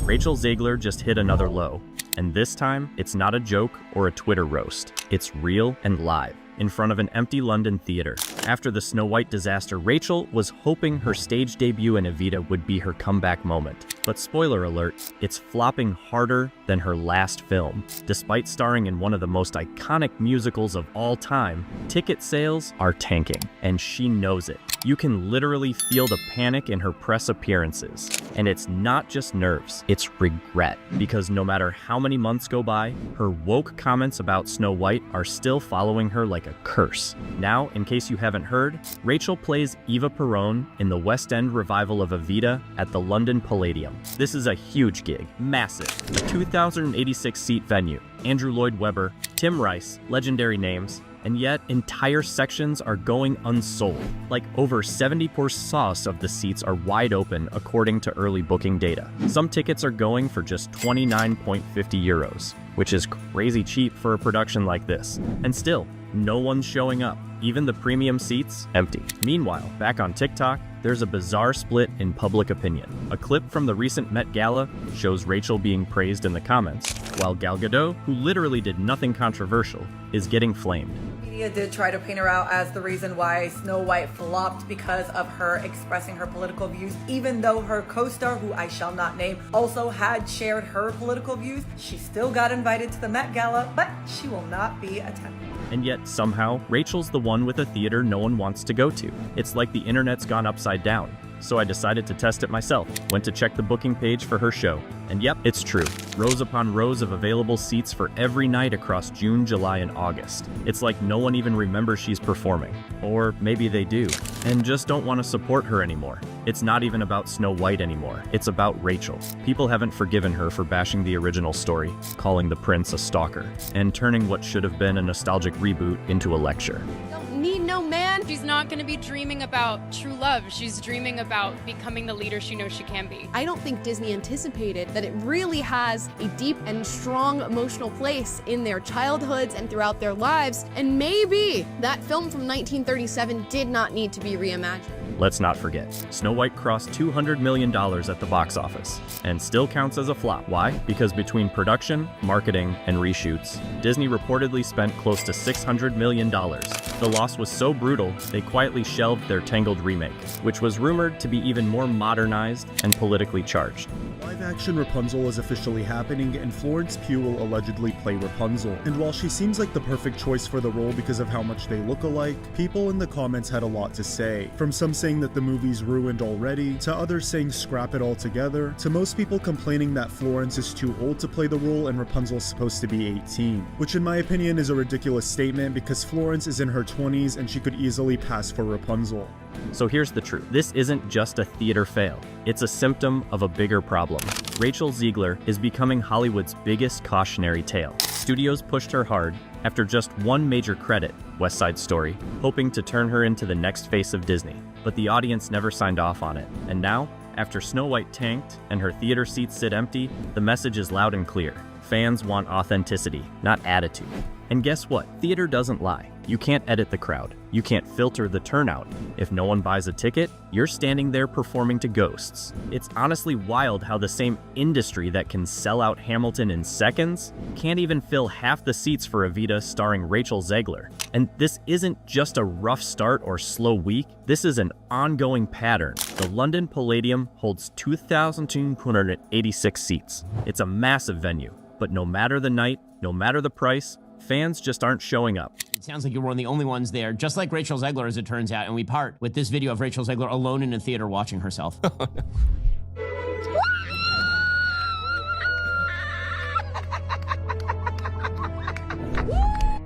Rachel Zegler just hit another low. And this time, it's not a joke or a Twitter roast. It's real and live, in front of an empty London theater. After the Snow White disaster, Rachel was hoping her stage debut in Evita would be her comeback moment. But spoiler alert, it's flopping harder than her last film. Despite starring in one of the most iconic musicals of all time, ticket sales are tanking, and she knows it. You can literally feel the panic in her press appearances. And it's not just nerves, it's regret. Because no matter how many months go by, her woke comments about Snow White are still following her like a curse. Now, in case you haven't heard, Rachel plays Eva Perón in the West End revival of Evita at the London Palladium. This is a huge gig, massive, a 2,086-seat venue. Andrew Lloyd Webber, Tim Rice, legendary names, and yet entire sections are going unsold. Like over 70% of the seats are wide open according to early booking data. Some tickets are going for just 29.50 euros, which is crazy cheap for a production like this. And still, no one's showing up. Even the premium seats, empty. Meanwhile, back on TikTok, there's a bizarre split in public opinion. A clip from the recent Met Gala shows Rachel being praised in the comments, while Gal Gadot, who literally did nothing controversial, is getting flamed. Media did try to paint her out as the reason why Snow White flopped because of her expressing her political views, even though her co-star, who I shall not name, also had shared her political views. She still got invited to the Met Gala, but she will not be attending. And yet, somehow, Rachel's the one with a theater no one wants to go to. It's like the internet's gone upside down. So I decided to test it myself. Went to check the booking page for her show. And yep, it's true. Rows upon rows of available seats for every night across June, July, and August. It's like no one even remembers she's performing. Or maybe they do, and just don't want to support her anymore. It's not even about Snow White anymore. It's about Rachel. People haven't forgiven her for bashing the original story, calling the prince a stalker, and turning what should have been a nostalgic reboot into a lecture. Don't need no man. She's not going to be dreaming about true love. She's dreaming about becoming the leader she knows she can be. I don't think Disney anticipated that it really has a deep and strong emotional place in their childhoods and throughout their lives, and maybe that film from 1937 did not need to be reimagined. Let's not forget, Snow White crossed $200 million at the box office, and still counts as a flop. Why? Because between production, marketing, and reshoots, Disney reportedly spent close to $600 million. The loss was so brutal, they quietly shelved their Tangled remake, which was rumored to be even more modernized and politically charged. Live-action Rapunzel is officially happening, and Florence Pugh will allegedly play Rapunzel. And while she seems like the perfect choice for the role because of how much they look alike, people in the comments had a lot to say. From some saying that the movie's ruined already, to others saying scrap it altogether, to most people complaining that Florence is too old to play the role and Rapunzel's supposed to be 18. Which in my opinion is a ridiculous statement because Florence is in her 20s and she could easily pass for Rapunzel. So here's the truth. This isn't just a theater fail. It's a symptom of a bigger problem. Rachel Zegler is becoming Hollywood's biggest cautionary tale. Studios pushed her hard after just one major credit, West Side Story, hoping to turn her into the next face of Disney. But the audience never signed off on it. And now, after Snow White tanked and her theater seats sit empty, the message is loud and clear. Fans want authenticity, not attitude. And guess what? Theater doesn't lie. You can't edit the crowd. You can't filter the turnout. If no one buys a ticket, you're standing there performing to ghosts. It's honestly wild how the same industry that can sell out Hamilton in seconds can't even fill half the seats for Evita starring Rachel Zegler. And this isn't just a rough start or slow week. This is an ongoing pattern. The London Palladium holds 2,286 seats. It's a massive venue, but no matter the night, no matter the price, fans just aren't showing up. It sounds like you're one of the only ones there, just like Rachel Zegler, as it turns out, and we part with this video of Rachel Zegler alone in a theater watching herself.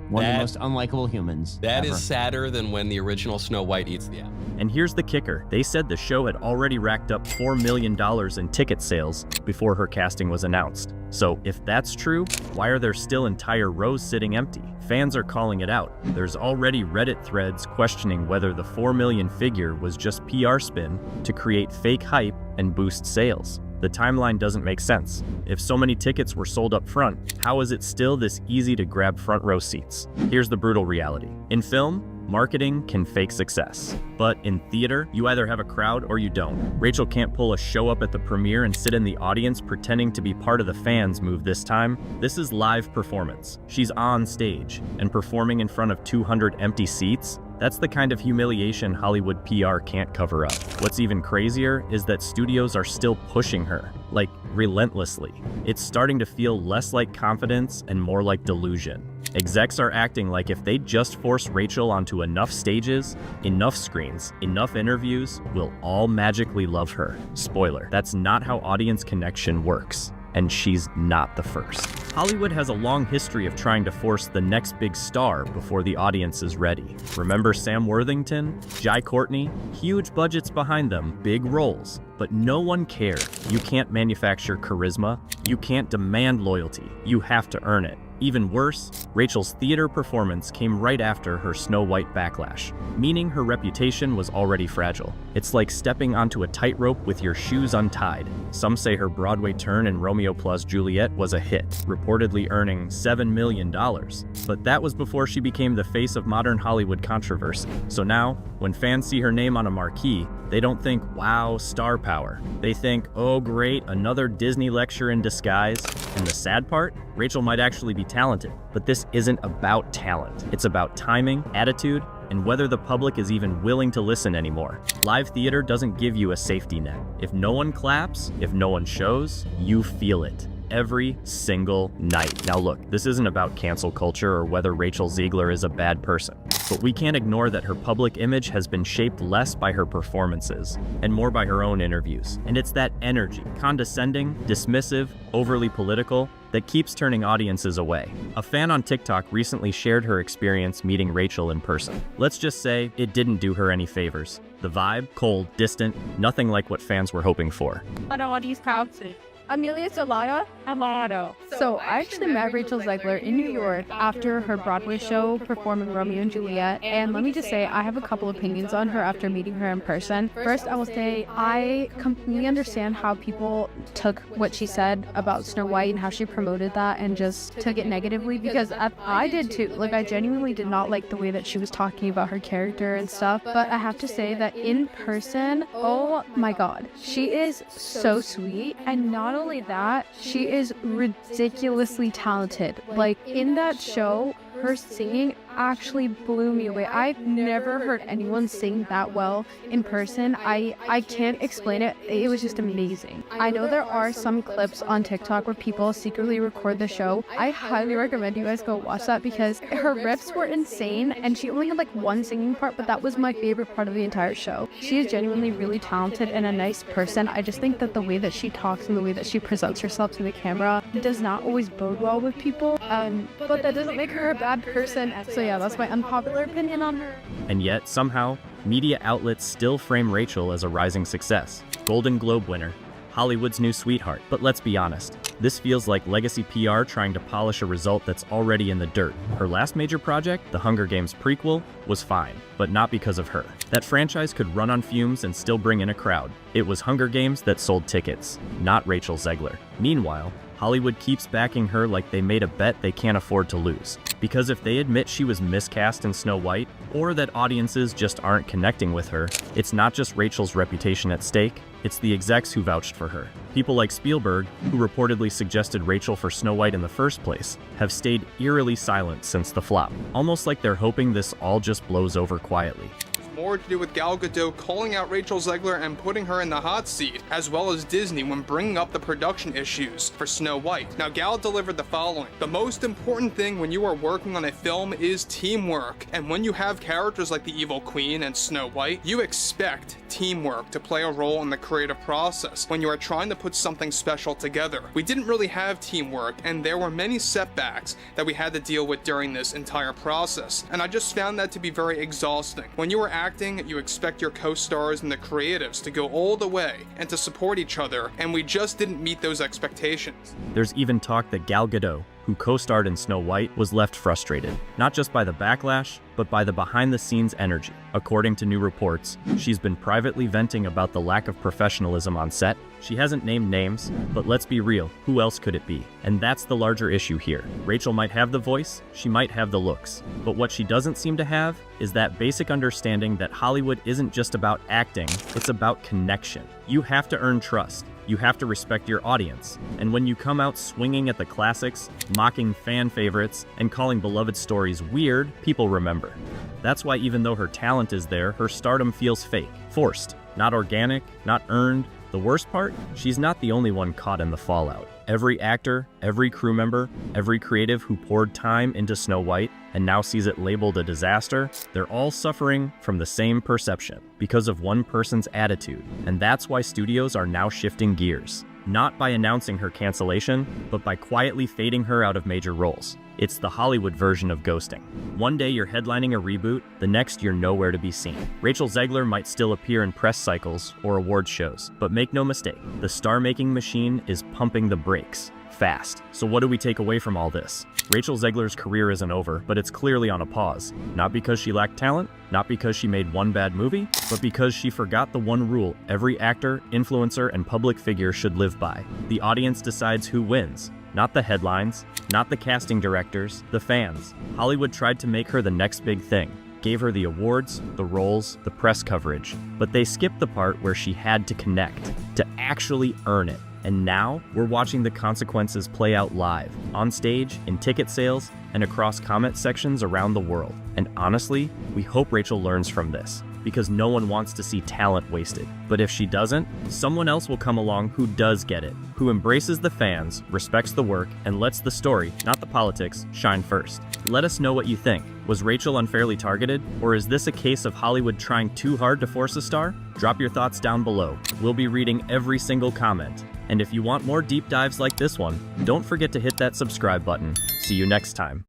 One of the most unlikable humans That ever. is sadder than when the original Snow White eats the apple. And here's the kicker. They said the show had already racked up $4 million in ticket sales before her casting was announced. So if that's true, why are there still entire rows sitting empty? Fans are calling it out. There's already Reddit threads questioning whether the 4 million figure was just PR spin to create fake hype and boost sales. The timeline doesn't make sense. If so many tickets were sold up front, how is it still this easy to grab front row seats? Here's the brutal reality. In film, Marketing can fake success. But in theater, you either have a crowd or you don't. Rachel can't pull a show up at the premiere and sit in the audience pretending to be part of the fans move this time. This is live performance. She's on stage, and performing in front of 200 empty seats? That's the kind of humiliation Hollywood PR can't cover up. What's even crazier is that studios are still pushing her, like relentlessly. It's starting to feel less like confidence and more like delusion. Execs are acting like if they just force Rachel onto enough stages, enough screens, enough interviews, we'll all magically love her. Spoiler, that's not how audience connection works. And she's not the first. Hollywood has a long history of trying to force the next big star before the audience is ready. Remember Sam Worthington, Jai Courtney? Huge budgets behind them, big roles, but no one cared. You can't manufacture charisma. You can't demand loyalty. You have to earn it. Even worse, Rachel's theater performance came right after her Snow White backlash, meaning her reputation was already fragile. It's like stepping onto a tightrope with your shoes untied. Some say her Broadway turn in Romeo plus Juliet was a hit, reportedly earning $7 million. But that was before she became the face of modern Hollywood controversy. So now, when fans see her name on a marquee, they don't think, wow, star power. They think, oh great, another Disney lecture in disguise. And the sad part? Rachel might actually be talented, but this isn't about talent. It's about timing, attitude, and whether the public is even willing to listen anymore. Live theater doesn't give you a safety net. If no one claps, if no one shows, you feel it. Every single night. Now look, this isn't about cancel culture or whether Rachel Zegler is a bad person, but we can't ignore that her public image has been shaped less by her performances and more by her own interviews. And it's that energy, condescending, dismissive, overly political, that keeps turning audiences away. A fan on TikTok recently shared her experience meeting Rachel in person. Let's just say it didn't do her any favors. The vibe, cold, distant, nothing like what fans were hoping for. Amelia Zelaya Amado. So I actually met Rachel Zegler in New York after her Broadway show performing Romeo and Juliet, and let me just say I have a couple opinions on her after meeting her in person. First, I will say I completely understand how people took what she said about Snow White and how she promoted that and just took it negatively, because I did too. Like, I genuinely did not like the way that she was talking about her character and stuff, but I have to say that in person, oh my god, she is so sweet, and not only that, she is ridiculously talented. Like, in that show, her singing actually blew me away. I've never heard anyone sing that well in person. I can't explain it. It was just amazing. I know there are some clips on TikTok where people secretly record the show. I highly recommend you guys go watch that because her riffs were insane, and she only had like one singing part, but that was my favorite part of the entire show. She is genuinely really talented and a nice person. I just think that the way that she talks and the way that she presents herself to the camera does not always bode well with people, but that doesn't make her a bad person. So yeah, that's my unpopular opinion on her. And yet, somehow, media outlets still frame Rachel as a rising success. Golden Globe winner, Hollywood's new sweetheart. But let's be honest, this feels like legacy PR trying to polish a result that's already in the dirt. Her last major project, the Hunger Games prequel, was fine, but not because of her. That franchise could run on fumes and still bring in a crowd. It was Hunger Games that sold tickets, not Rachel Zegler. Meanwhile, Hollywood keeps backing her like they made a bet they can't afford to lose. Because if they admit she was miscast in Snow White, or that audiences just aren't connecting with her, it's not just Rachel's reputation at stake, it's the execs who vouched for her. People like Spielberg, who reportedly suggested Rachel for Snow White in the first place, have stayed eerily silent since the flop, almost like they're hoping this all just blows over quietly. More to do with Gal Gadot calling out Rachel Zegler and putting her in the hot seat, as well as Disney when bringing up the production issues for Snow White. Now, Gal delivered the following: the most important thing when you are working on a film is teamwork, and when you have characters like the Evil Queen and Snow White, you expect teamwork to play a role in the creative process when you are trying to put something special together. We didn't really have teamwork, and there were many setbacks that we had to deal with during this entire process, and I just found that to be very exhausting. When you are acting, you expect your co-stars and the creatives to go all the way and to support each other, and we just didn't meet those expectations. There's even talk that Gal Gadot, who co-starred in Snow White, was left frustrated, not just by the backlash, but by the behind-the-scenes energy. According to new reports, she's been privately venting about the lack of professionalism on set. She hasn't named names, but let's be real, who else could it be? And that's the larger issue here. Rachel might have the voice, she might have the looks, but what she doesn't seem to have is that basic understanding that Hollywood isn't just about acting, it's about connection. You have to earn trust. You have to respect your audience. And when you come out swinging at the classics, mocking fan favorites, and calling beloved stories weird, people remember. That's why even though her talent is there, her stardom feels fake, forced, not organic, not earned. The worst part? She's not the only one caught in the fallout. Every actor, every crew member, every creative who poured time into Snow White and now sees it labeled a disaster, they're all suffering from the same perception because of one person's attitude. And that's why studios are now shifting gears. Not by announcing her cancellation, but by quietly fading her out of major roles. It's the Hollywood version of ghosting. One day you're headlining a reboot, the next you're nowhere to be seen. Rachel Zegler might still appear in press cycles or award shows, but make no mistake, the star-making machine is pumping the brakes fast. So what do we take away from all this? Rachel Zegler's career isn't over, but it's clearly on a pause. Not because she lacked talent, not because she made one bad movie, but because she forgot the one rule every actor, influencer, and public figure should live by. The audience decides who wins. Not the headlines, not the casting directors, the fans. Hollywood tried to make her the next big thing. Gave her the awards, the roles, the press coverage. But they skipped the part where she had to connect, to actually earn it. And now, we're watching the consequences play out live, on stage, in ticket sales, and across comment sections around the world. And honestly, we hope Rachel learns from this, because no one wants to see talent wasted. But if she doesn't, someone else will come along who does get it, who embraces the fans, respects the work, and lets the story, not the politics, shine first. Let us know what you think. Was Rachel unfairly targeted, or is this a case of Hollywood trying too hard to force a star? Drop your thoughts down below. We'll be reading every single comment. And if you want more deep dives like this one, don't forget to hit that subscribe button. See you next time.